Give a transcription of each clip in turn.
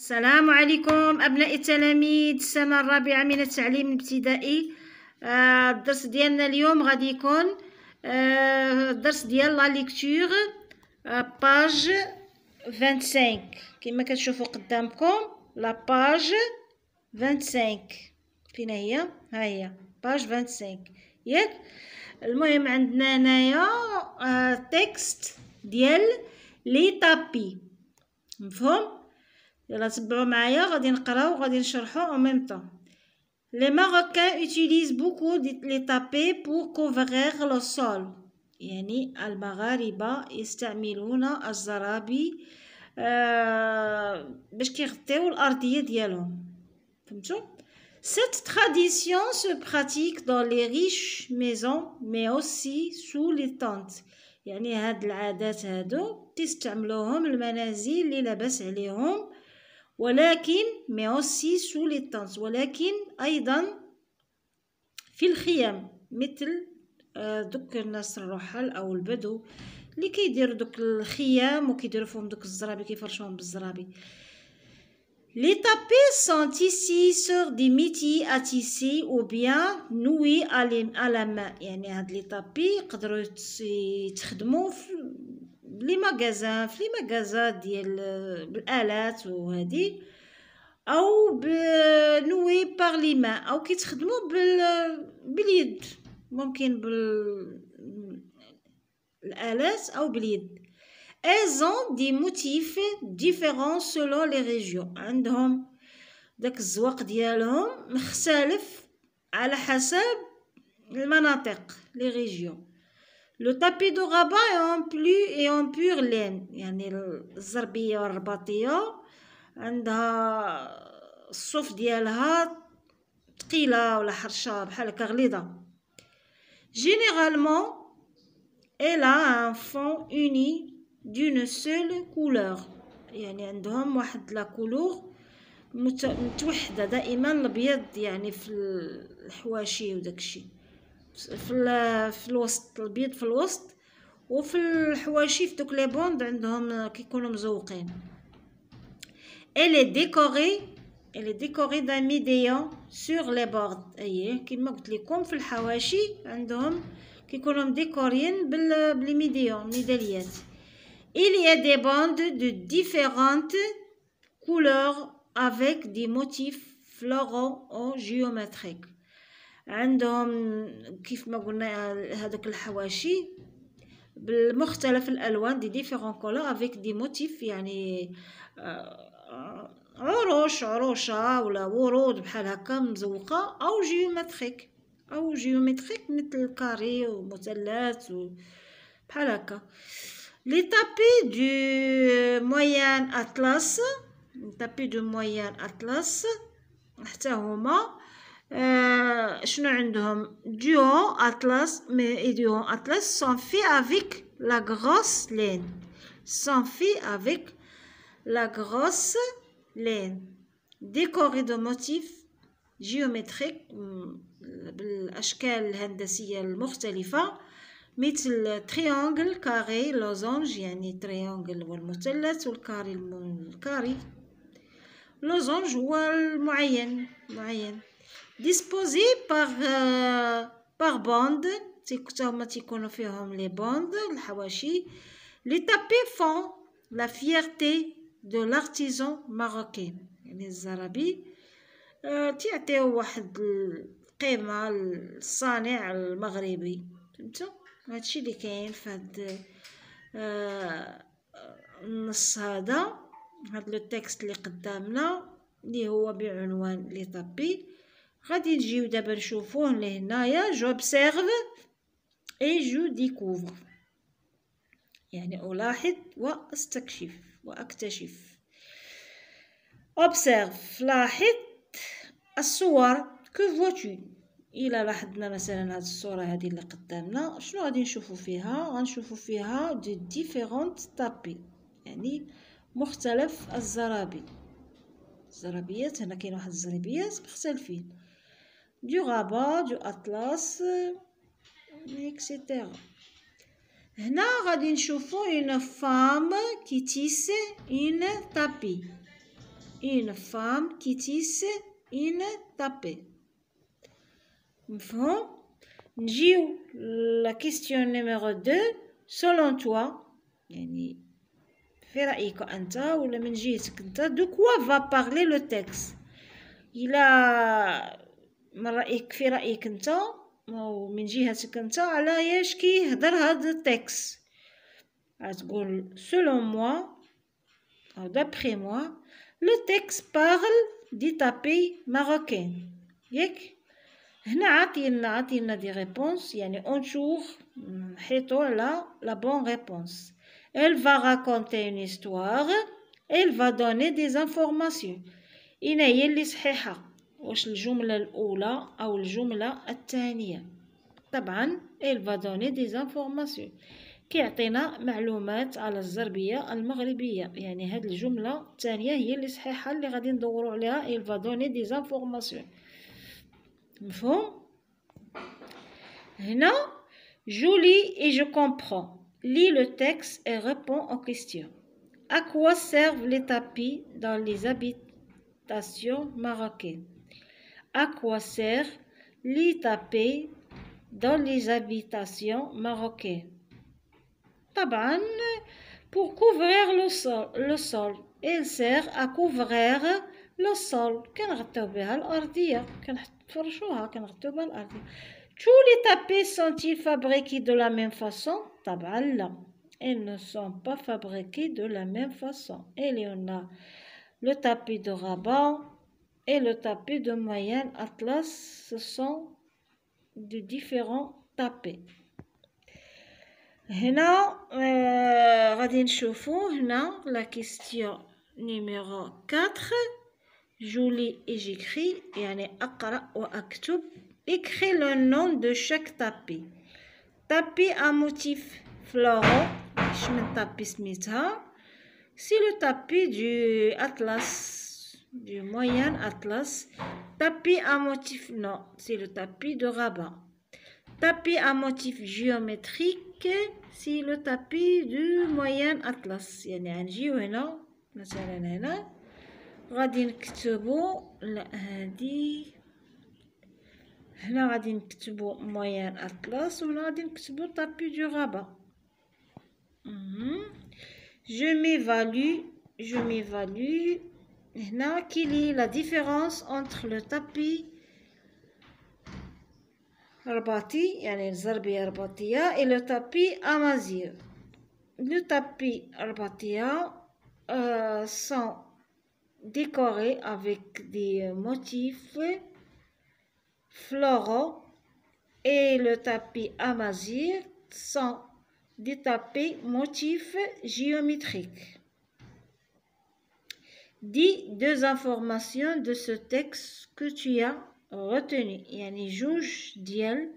السلام عليكم أبناء التلاميذ السنة الرابعة من التعليم الابتدائي. الدرس ديالنا اليوم غادي يكون الدرس ديال لا ليكتور باج 25 كما كتشوفوا قدامكم. لا باج 25 فين هي؟ ها هي باج 25 ياك. المهم عندنا هنايا تكست ديال لي طابي، مفهوم؟ يلا تبعوا معايا غادي نقراو وغادي نشرحو en même temps. Les Marocains utilisent beaucoup les tapis pour couvrir le sol. يعني المغاربة يستعملون الزرابي باش كيغطيو الأرضية ديالهم، فهمتوا؟ Cette tradition se pratique dans les riches maisons mais aussi sous les tentes. يعني هاد العادات هادو تستعملوهم المنازل اللي لاباس عليهم، ولكن mais aussi sous les tentes، ولكن أيضا في الخيام، مثل دوك الناس الرحل أو البدو اللي كيديروا دوك الخيام وكيديروا فيهم دوك الزرابي، كيفرشوهم بالزرابي. Les tapis sont tissés sur des métiers à tisser ou bien noués à la main. يعني هاد لي طابي يقدروا يتخدموا لي ماغازان، في لي ماغازان ديال بالآلات وهادي، او بنوي بار لي مان، او كيتخدموا باليد، ممكن بالآلات او باليد. Elles ont des motifs différents selon les régions. عندهم داك الزواق ديالهم مختلف على حسب المناطق، les régions. Le tapis de Rabat est en pure laine. يعني الزربية والرباطية عندها الصوف ديالها ثقيلة ولا حرشة بحال هكا غليظة. Généralement elle a un fond uni d'une seule couleur. يعني عندهم واحد لا كولور متوحدة دائما، الابيض يعني في الحواشي وداكشي، في الوسط الابيض في الوسط، وفي الحواشي في دوك لي بوند عندهم كيكونوا مزوقين. Elle est décorée d'un médaillon sur les bords. اييه كما قلت لكم في الحواشي عندهم كيكونوا مديكورين بلي ميداليات. Il y a des bandes de différentes couleurs avec des motifs floraux ou géométriques. عندهم كيف ما قلنا هذوك الحواشي بالمختلف الالوان، دي ديفيرون كولور افيك دي موتيف، يعني عروشه ولا ورود بحال هكا مزوقه، او جيومتريك مثل الكاري ومثلث بحال هكا. لي طابي دو مويان اطلس، طابي دو مويان اطلس حتى هما شنو عندهم دو اطلس، مي دو اطلس sont faits avec la grosse laine، sont faits avec la grosse laine décorés de motifs géométriques بالاشكال الهندسيه المختلفه، مثل تريانجل، كاري، لوزونج. يعني تريانجل هو المثلث والكاري الكاري، لوزونج هو المعين. disposé par bande، هما تيكونوا فيهم لي بوند الحواشي. les tapis font la fierté de l'artisan marocain. يعني الزرابي تعطيو واحد القيمة للصانع المغربي، فهمتوا؟ هادشي اللي كاين في هاد النص هذا، هاد لو تكست اللي قدامنا اللي هو بعنوان لي طابي. غادي نجيو دابا نشوفوه لهنايا. جو observe et je découvre، يعني ألاحظ وأستكشف وأكتشف. observe لاحظ، الصور que vois-tu. إلا لاحظنا مثلا هاد الصورة هذه اللي قدامنا، شنو غادي نشوفو فيها؟ غنشوفو فيها دي ديفيرونت طابي، يعني مختلف الزرابي، الزرابيات. هنا كاين واحد الزرابيات مختلفين، دو غابا، دو اطلس، اكسيتيرا. هنا غادي نشوفو اون فام كي تيس اون طابي، une femme qui tisse une tapée. مفهوم؟ نجيو la question numéro 2. Selon toi, يعني في رأيك أنت ولا من جهتك أنت, de quoi va parler le texte? إلا من رأيك في رأيك أنت أو من جهتك أنت على ياش كيهضر هذا التكست. غتقول selon moi أو d'après moi le texte parle du tapis marocain. ياك هنا عطينا دي réponses, يعني انشوف نحيطو على la bonne réponse. Elle va raconter une histoire, elle va donner des informations. إنا هي اللي صحيحة, واش الجملة الأولى أو الجملة الثانية؟ طبعا elle va donner des informations, كيعطينا معلومات على الزربية المغربية, يعني هاد الجملة الثانية هي اللي صحيحة اللي غادي ندورو عليها. elle va donner des informations. مفهوم؟ هنا je lis et je comprends. Lis le texte et réponds aux questions. À quoi servent les tapis dans les habitations marocaines? À quoi servent les tapis dans les habitations marocaines? طبعا pour couvrir le sol. Il sert à couvrir le sol. كنغطيو بها الأرضية, كنفرشوها, كنغطيو بها الأرضية. Tous les tapis sont-ils fabriqués de la même façon? طبعا لا. Ils ne sont pas fabriqués de la même façon. Il y en a le tapis de Rabat et le tapis de Moyenne Atlas. Ce sont de différents tapis. هنا غادي نشوفو هنا la question numéro 4. Je lis et j'écris, يعني أقرأ وأكتب. Écris le nom de chaque tapis. Tapis à motif floraux. شمن tapis سميتها؟ C'est le tapis du Atlas, du Moyen Atlas. Tapis à motif, non, c'est le tapis de Rabat. Tapis à motif géométrique, c'est le tapis du Moyen Atlas. يعني غنجيو هنا مثلا هنا غادي نكتبو هادي هنا غادي نكتبو Moyen Atlas وهنا غادي نكتبو tapis du Rabat. Je m'évalue. هنا quelle est la différence entre le tapis رباطي يعني الزربية رباطية et le tapis amazigh. Le tapis رباطية sont décorés avec des motifs floraux et le tapis amazigh sont des tapis motifs géométriques. Dis deux informations de ce texte que tu as retenu. يعني جوج ديال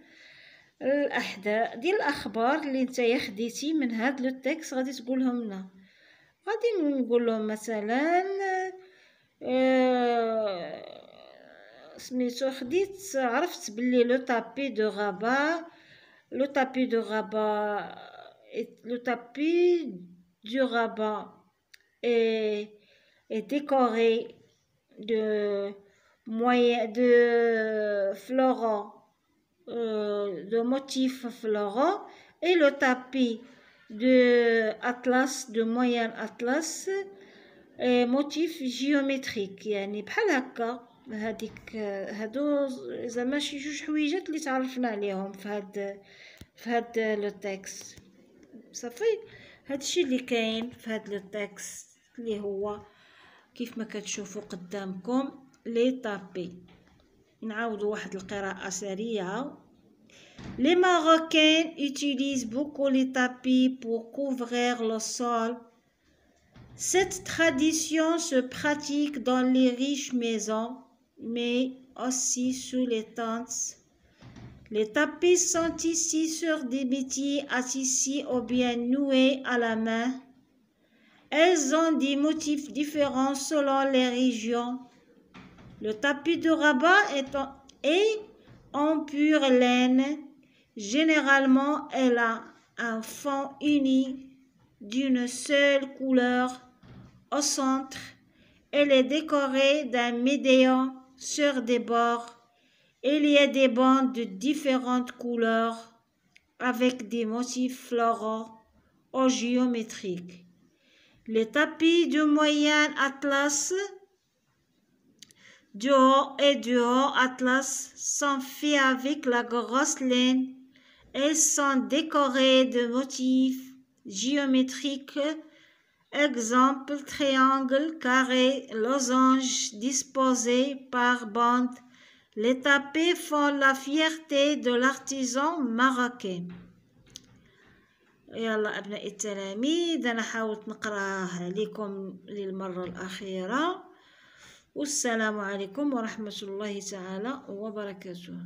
الأخبار اللي نتايا خديتي من هاد لو تكست غادي تقولهم لنا. غادي نقول لهم مثلا سميتو خديت عرفت بلي لو تابي دو غابا le tapis du Rabat est décoré de floraux, de motifs floraux, et le tapis de Atlas, de Moyen Atlas, est motif géométrique. يعني بحال هكا هادو زعما شي جوج حويجات اللي تعرفنا عليهم في هاد لو تكست. صافي هادشي اللي كاين في هاد لو تكست اللي هو كيف ما كتشوفوا قدامكم لي طابي. نعاودوا واحد القراءة سريعة. Les Marocains utilisent beaucoup les tapis pour couvrir le sol. Cette tradition se pratique dans les riches maisons, mais aussi sous les tentes. Les tapis sont tissés sur des métiers à tisser ou bien noués à la main. Elles ont des motifs différents selon les régions. Le tapis de Rabat est en pure laine. Généralement, elle a un fond uni d'une seule couleur au centre Elle est décorée d'un médaillon sur des bords. Il y a des bandes de différentes couleurs avec des motifs floraux ou géométriques. Les tapis de moyen atlas, du haut et du haut atlas sont faits avec la grosse laine. Ils sont décorés de motifs géométriques, exemple triangle, carré, losange disposés par bande. Les tapis font la fierté de l'artisan marocain. يلا أبناء التلاميذ أنا حاولت نقرأها لكم للمرة الأخيرة والسلام عليكم ورحمة الله تعالى وبركاته.